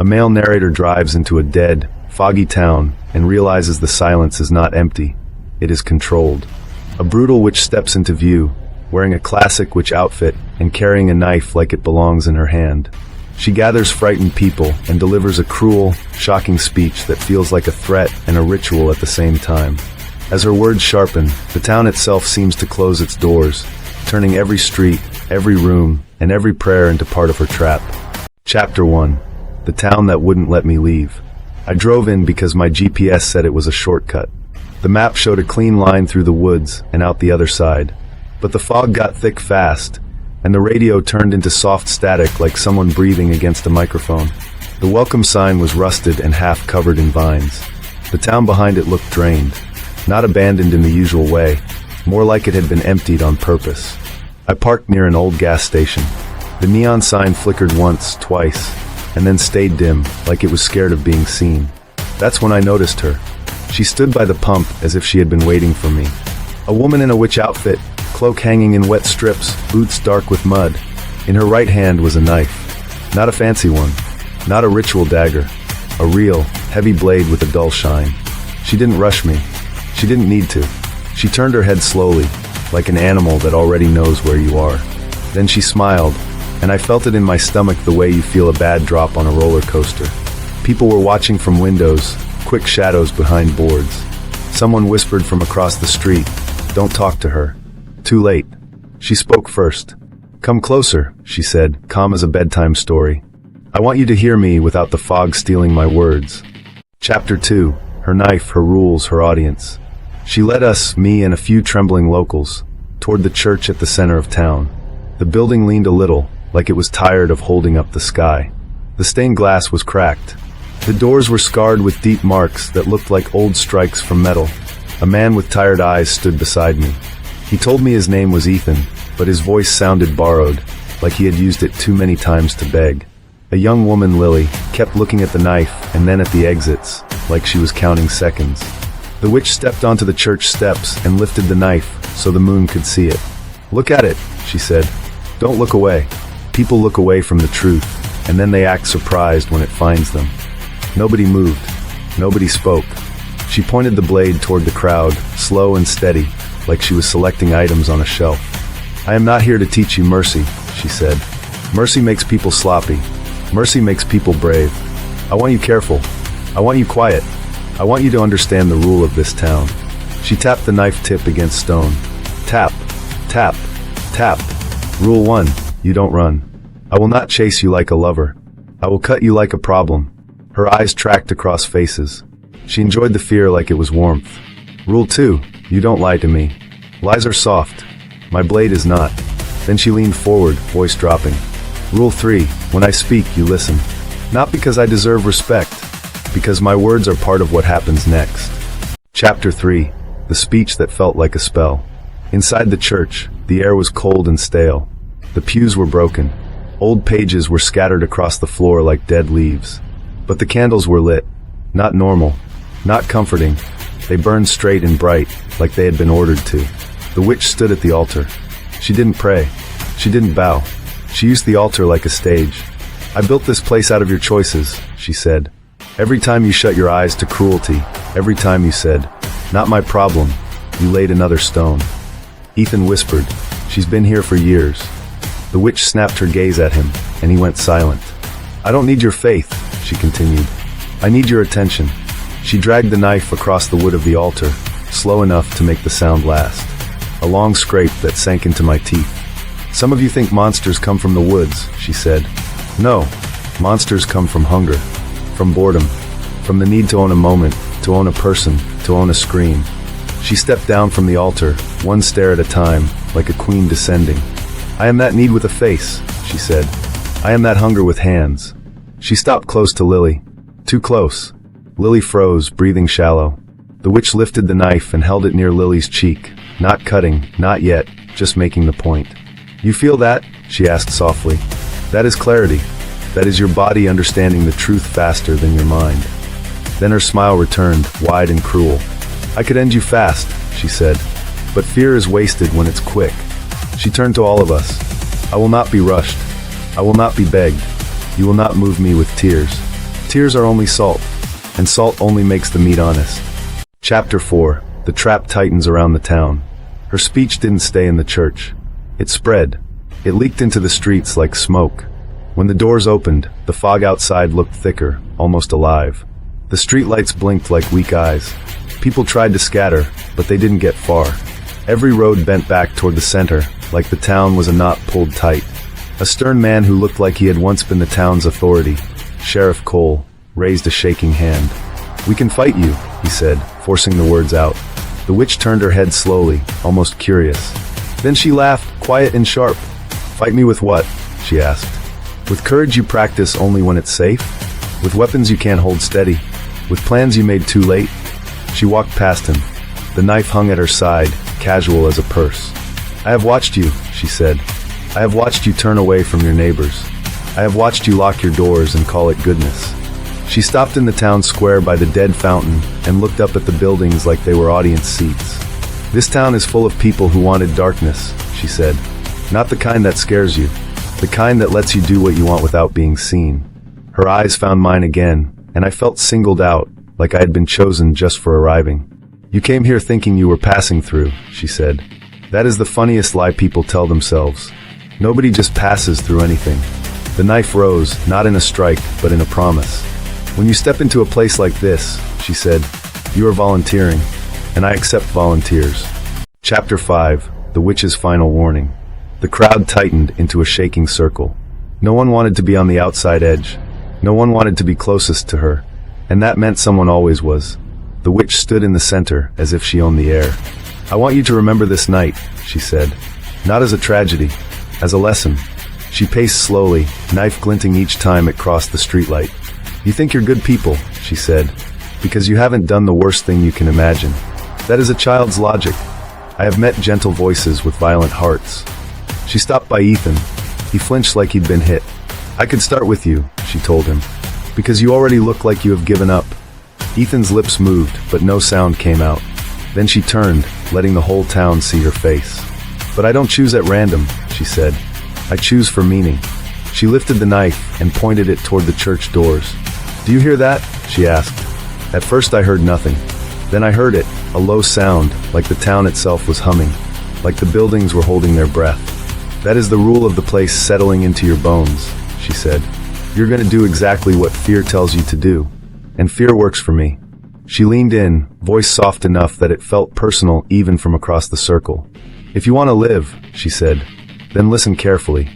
A male narrator drives into a dead, foggy town and realizes the silence is not empty, it is controlled. A brutal witch steps into view, wearing a classic witch outfit and carrying a knife like it belongs in her hand. She gathers frightened people and delivers a cruel, shocking speech that feels like a threat and a ritual at the same time. As her words sharpen, the town itself seems to close its doors, turning every street, every room, and every prayer into part of her trap. Chapter 1. The town that wouldn't let me leave. I drove in because my GPS said it was a shortcut. The map showed a clean line through the woods and out the other side. But the fog got thick fast, and the radio turned into soft static like someone breathing against a microphone. The welcome sign was rusted and half covered in vines. The town behind it looked drained, not abandoned in the usual way, more like it had been emptied on purpose. I parked near an old gas station. The neon sign flickered once, twice, and then stayed dim, like it was scared of being seen. That's when I noticed her. She stood by the pump as if she had been waiting for me. A woman in a witch outfit, cloak hanging in wet strips, boots dark with mud. In her right hand was a knife. Not a fancy one, not a ritual dagger. A real, heavy blade with a dull shine. She didn't rush me. She didn't need to. She turned her head slowly, like an animal that already knows where you are. Then she smiled, and I felt it in my stomach the way you feel a bad drop on a roller coaster. People were watching from windows, quick shadows behind boards. Someone whispered from across the street, "Don't talk to her." Too late. She spoke first. "Come closer," she said, calm as a bedtime story. "I want you to hear me without the fog stealing my words." Chapter 2. Her knife, her rules, her audience. She led us, me and a few trembling locals, toward the church at the center of town. The building leaned a little, like it was tired of holding up the sky. The stained glass was cracked. The doors were scarred with deep marks that looked like old strikes from metal. A man with tired eyes stood beside me. He told me his name was Ethan, but his voice sounded borrowed, like he had used it too many times to beg. A young woman, Lily, kept looking at the knife and then at the exits, like she was counting seconds. The witch stepped onto the church steps and lifted the knife so the moon could see it. "Look at it," she said. "Don't look away." People look away from the truth, and then they act surprised when it finds them. Nobody moved. Nobody spoke. She pointed the blade toward the crowd, slow and steady, like she was selecting items on a shelf. "I am not here to teach you mercy," she said. "Mercy makes people sloppy. Mercy makes people brave. I want you careful. I want you quiet. I want you to understand the rule of this town." She tapped the knife tip against stone. Tap, tap, tap. Rule 1, you don't run. I will not chase you like a lover. I will cut you like a problem. Her eyes tracked across faces. She enjoyed the fear like it was warmth. Rule 2, you don't lie to me. Lies are soft. My blade is not. Then she leaned forward, voice dropping. Rule 3, when I speak, you listen. Not because I deserve respect, because my words are part of what happens next. Chapter 3, the speech that felt like a spell. Inside the church, the air was cold and stale. The pews were broken. Old pages were scattered across the floor like dead leaves. But the candles were lit. Not normal. Not comforting. They burned straight and bright, like they had been ordered to. The witch stood at the altar. She didn't pray. She didn't bow. She used the altar like a stage. "I built this place out of your choices," she said. "Every time you shut your eyes to cruelty, every time you said, 'Not my problem,' you laid another stone." Ethan whispered, "She's been here for years." The witch snapped her gaze at him, and he went silent. "I don't need your faith," she continued. "I need your attention." She dragged the knife across the wood of the altar, slow enough to make the sound last. A long scrape that sank into my teeth. "Some of you think monsters come from the woods," she said. "No, monsters come from hunger, from boredom, from the need to own a moment, to own a person, to own a scream." She stepped down from the altar, one stair at a time, like a queen descending. "I am that need with a face," she said. "I am that hunger with hands." She stopped close to Lily. Too close. Lily froze, breathing shallow. The witch lifted the knife and held it near Lily's cheek, not cutting, not yet, just making the point. "You feel that?" she asked softly. "That is clarity. That is your body understanding the truth faster than your mind." Then her smile returned, wide and cruel. "I could end you fast," she said, "but fear is wasted when it's quick." She turned to all of us. "I will not be rushed. I will not be begged. You will not move me with tears. Tears are only salt, and salt only makes the meat honest. Chapter 4. The trap tightens around the town. Her speech didn't stay in the church. It spread. It leaked into the streets like smoke. When the doors opened, the fog outside looked thicker, almost alive. The streetlights blinked like weak eyes. People tried to scatter, but they didn't get far. Every road bent back toward the center, like the town was a knot pulled tight. A stern man who looked like he had once been the town's authority, Sheriff Cole, raised a shaking hand. "We can fight you," he said, forcing the words out. The witch turned her head slowly, almost curious. Then she laughed, quiet and sharp. "Fight me with what?" she asked. "With courage you practice only when it's safe? With weapons you can't hold steady? With plans you made too late?" She walked past him. The knife hung at her side, casual as a purse. "I have watched you," she said. "I have watched you turn away from your neighbors. I have watched you lock your doors and call it goodness." She stopped in the town square by the dead fountain and looked up at the buildings like they were audience seats. "This town is full of people who wanted darkness," she said. "Not the kind that scares you. The kind that lets you do what you want without being seen." Her eyes found mine again, and I felt singled out, like I had been chosen just for arriving. "You came here thinking you were passing through," she said. "That is the funniest lie people tell themselves. Nobody just passes through anything." The knife rose, not in a strike, but in a promise. "When you step into a place like this," she said, "you are volunteering, and I accept volunteers." Chapter 5. The Witch's Final Warning. The crowd tightened into a shaking circle. No one wanted to be on the outside edge. No one wanted to be closest to her, and that meant someone always was. The witch stood in the center, as if she owned the air. "I want you to remember this night," she said. "Not as a tragedy, as a lesson." She paced slowly, knife glinting each time it crossed the streetlight. "You think you're good people," she said, "because you haven't done the worst thing you can imagine. That is a child's logic. I have met gentle voices with violent hearts." She stopped by Ethan. He flinched like he'd been hit. "I could start with you," she told him, "because you already look like you have given up." Ethan's lips moved, but no sound came out. Then she turned, letting the whole town see her face. "But I don't choose at random," she said. "I choose for meaning." She lifted the knife and pointed it toward the church doors. "Do you hear that?" she asked. At first I heard nothing. Then I heard it, a low sound, like the town itself was humming, like the buildings were holding their breath. "That is the rule of the place settling into your bones," she said. "You're going to do exactly what fear tells you to do. And fear works for me." She leaned in, voice soft enough that it felt personal even from across the circle. "If you want to live," she said, "then listen carefully.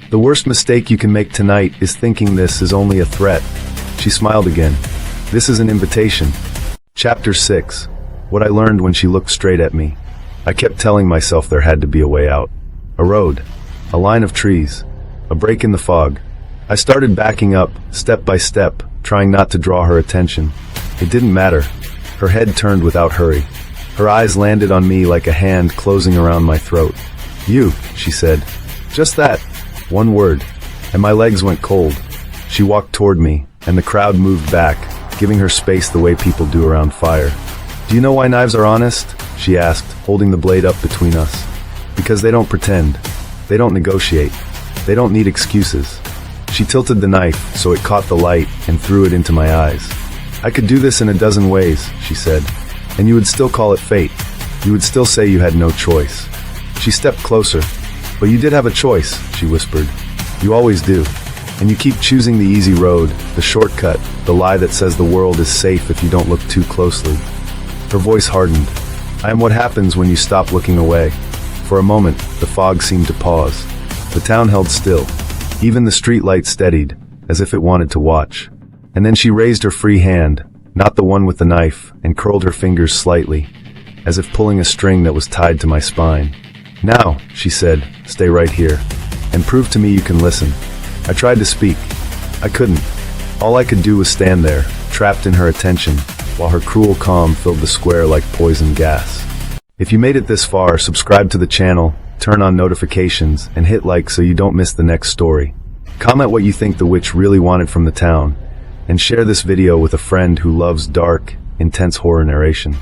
The worst mistake you can make tonight is thinking this is only a threat." She smiled again. "This is an invitation." Chapter 6. What I learned when she looked straight at me. I kept telling myself there had to be a way out. A road. A line of trees. A break in the fog. I started backing up, step by step, trying not to draw her attention. It didn't matter. Her head turned without hurry. Her eyes landed on me like a hand closing around my throat. "You," she said. Just that. One word. And my legs went cold. She walked toward me, and the crowd moved back, giving her space the way people do around fire. "Do you know why knives are honest?" she asked, holding the blade up between us. "Because they don't pretend. They don't negotiate. They don't need excuses." She tilted the knife so it caught the light and threw it into my eyes. "I could do this in a dozen ways," she said, "and you would still call it fate. You would still say you had no choice." She stepped closer. "But you did have a choice," she whispered. "You always do. And you keep choosing the easy road, the shortcut, the lie that says the world is safe if you don't look too closely." Her voice hardened. "I am what happens when you stop looking away." For a moment, the fog seemed to pause. The town held still. Even the street light steadied, as if it wanted to watch. And then she raised her free hand, not the one with the knife, and curled her fingers slightly, as if pulling a string that was tied to my spine. "Now," she said, "stay right here, and prove to me you can listen." I tried to speak. I couldn't. All I could do was stand there, trapped in her attention, while her cruel calm filled the square like poison gas. If you made it this far, subscribe to the channel, turn on notifications, and hit like so you don't miss the next story. Comment what you think the witch really wanted from the town, and share this video with a friend who loves dark, intense horror narration.